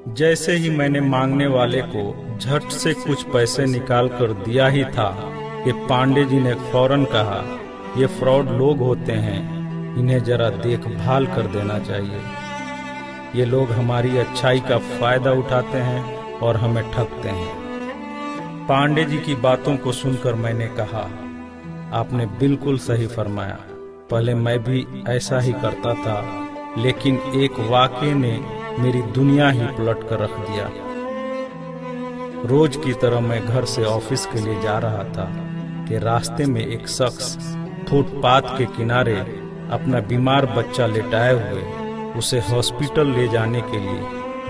जैसे ही मैंने मांगने वाले को झट से कुछ पैसे निकाल कर दिया ही था कि पांडे जी ने फौरन कहा, ये फ्रॉड लोग होते हैं, इन्हें जरा देखभाल कर देना चाहिए। ये लोग हमारी अच्छाई का फायदा उठाते हैं और हमें ठगते हैं। पांडे जी की बातों को सुनकर मैंने कहा, आपने बिल्कुल सही फरमाया। पहले मैं भी ऐसा ही करता था, लेकिन एक वाक़ये ने मेरी दुनिया ही पलट कर रख दिया। रोज की तरह मैं घर से ऑफिस के लिए जा रहा था कि रास्ते में एक शख्स फुटपाथ के किनारे अपना बीमार बच्चा लेटाए हुए उसे हॉस्पिटल ले जाने के लिए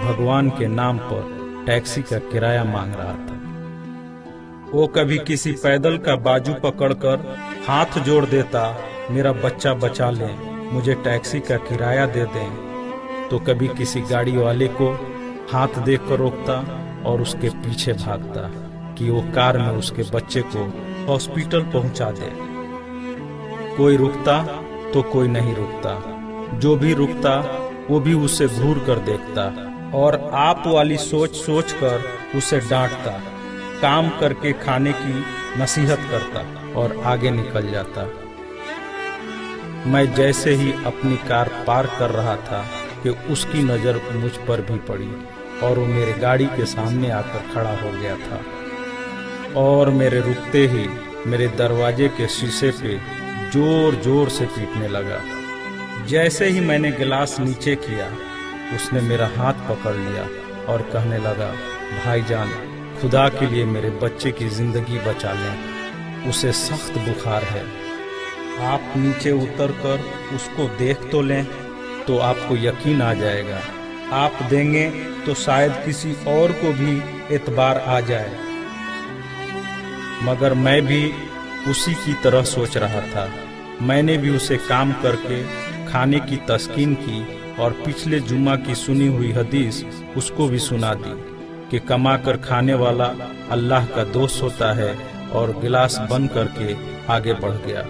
भगवान के नाम पर टैक्सी का किराया मांग रहा था। वो कभी किसी पैदल का बाजू पकड़कर हाथ जोड़ देता, मेरा बच्चा बचा लें, मुझे टैक्सी का किराया दे दें, तो कभी किसी गाड़ी वाले को हाथ देकर रोकता और उसके पीछे भागता कि वो कार में उसके बच्चे को हॉस्पिटल पहुंचा दे। कोई रुकता तो कोई नहीं रुकता, जो भी रुकता वो भी उसे घूर कर देखता और आप वाली सोच सोच कर उसे डांटता, काम करके खाने की नसीहत करता और आगे निकल जाता। मैं जैसे ही अपनी कार पार्क कर रहा था कि उसकी नज़र मुझ पर भी पड़ी और वो मेरे गाड़ी के सामने आकर खड़ा हो गया था और मेरे रुकते ही मेरे दरवाजे के शीशे पे जोर जोर से पीटने लगा। जैसे ही मैंने गिलास नीचे किया, उसने मेरा हाथ पकड़ लिया और कहने लगा, भाईजान, खुदा के लिए मेरे बच्चे की जिंदगी बचा लें, उसे सख्त बुखार है। आप नीचे उतरकर उसको देख तो लें तो आपको यकीन आ जाएगा। आप देंगे तो शायद किसी और को भी एतबार आ जाए। मगर मैं भी उसी की तरह सोच रहा था। मैंने भी उसे काम करके खाने की तस्कीन की और पिछले जुम्मा की सुनी हुई हदीस उसको भी सुना दी कि कमा कर खाने वाला अल्लाह का दोस्त होता है, और गिलास बंद करके आगे बढ़ गया,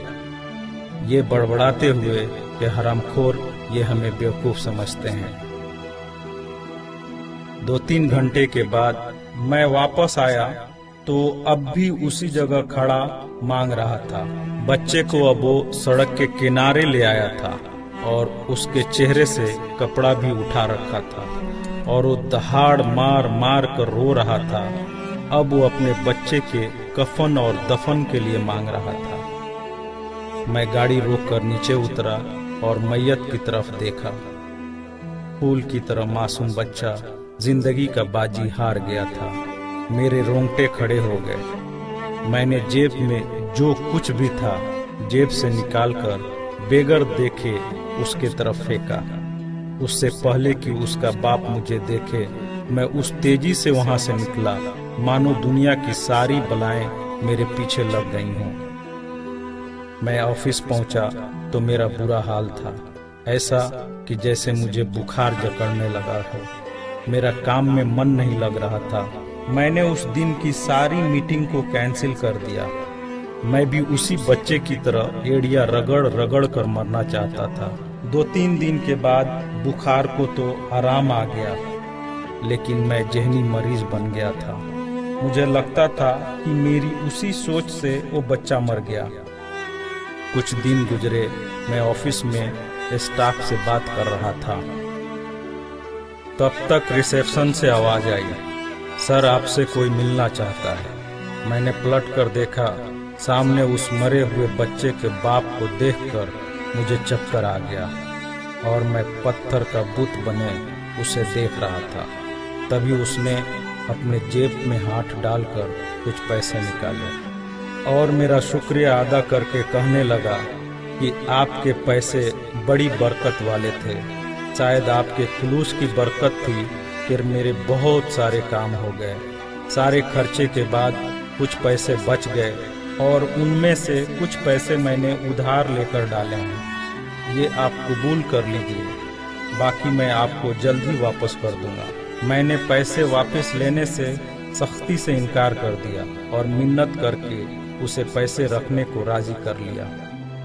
ये बड़बड़ाते हुए कि हरामखोर ये हमें बेवकूफ समझते हैं। 2-3 घंटे के बाद मैं वापस आया तो अब भी उसी जगह खड़ा मांग रहा था। बच्चे को अब वो सड़क के किनारे ले आया था और उसके चेहरे से कपड़ा भी उठा रखा था और वो दहाड़ मार मार कर रो रहा था। अब वो अपने बच्चे के कफन और दफन के लिए मांग रहा था। मैं गाड़ी रोककर नीचे उतरा और मैयत की तरफ देखा। फूल की तरह मासूम बच्चा जिंदगी का बाजी हार गया था। मेरे रोंगटे खड़े हो गए। मैंने जेब में जो कुछ भी था जेब से निकालकर बेगर देखे उसके तरफ फेंका। उससे पहले कि उसका बाप मुझे देखे, मैं उस तेजी से वहां से निकला मानो दुनिया की सारी बलाएं मेरे पीछे लग गई हों। मैं ऑफिस पहुंचा तो मेरा बुरा हाल था, ऐसा कि जैसे मुझे बुखार जकड़ने लगा हो। मेरा काम में मन नहीं लग रहा था। मैंने उस दिन की सारी मीटिंग को कैंसिल कर दिया। मैं भी उसी बच्चे की तरह एड़िया रगड़ रगड़ कर मरना चाहता था। 2-3 दिन के बाद बुखार को तो आराम आ गया, लेकिन मैं जहनी मरीज बन गया था। मुझे लगता था कि मेरी उसी सोच से वो बच्चा मर गया। कुछ दिन गुजरे, मैं ऑफिस में स्टाफ से बात कर रहा था। तब तक रिसेप्शन से आवाज आई, सर आपसे कोई मिलना चाहता है। मैंने पलट कर देखा, सामने उस मरे हुए बच्चे के बाप को देखकर मुझे चक्कर आ गया और मैं पत्थर का बुत बने उसे देख रहा था। तभी उसने अपने जेब में हाथ डालकर कुछ पैसे निकाले और मेरा शुक्रिया अदा करके कहने लगा कि आपके पैसे बड़ी बरकत वाले थे। शायद आपके खुलूस की बरकत थी कि मेरे बहुत सारे काम हो गए। सारे खर्चे के बाद कुछ पैसे बच गए और उनमें से कुछ पैसे मैंने उधार लेकर डाले हैं। ये आप कबूल कर लीजिए, बाकी मैं आपको जल्द ही वापस कर दूंगा। मैंने पैसे वापस लेने से सख्ती से इनकार कर दिया और मिन्नत करके उसे पैसे रखने को राजी कर लिया।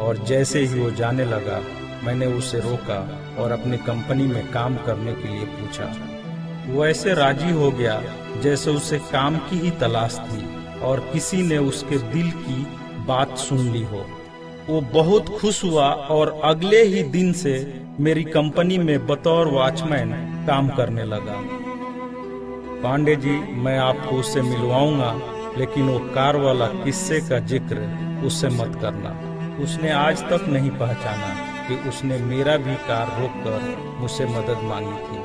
और जैसे ही वो जाने लगा, मैंने उसे रोका और अपनी कंपनी में काम करने के लिए पूछा। वो ऐसे राजी हो गया जैसे उसे काम की ही तलाश थी और किसी ने उसके दिल की बात सुन ली हो। वो बहुत खुश हुआ और अगले ही दिन से मेरी कंपनी में बतौर वॉचमैन काम करने लगा। पांडे जी, मैं आपको उससे मिलवाऊंगा, लेकिन वो कार वाला किस्से का जिक्र उससे मत करना। उसने आज तक नहीं पहचाना कि उसने मेरा भी कार रोककर मुझसे मदद मांगी थी।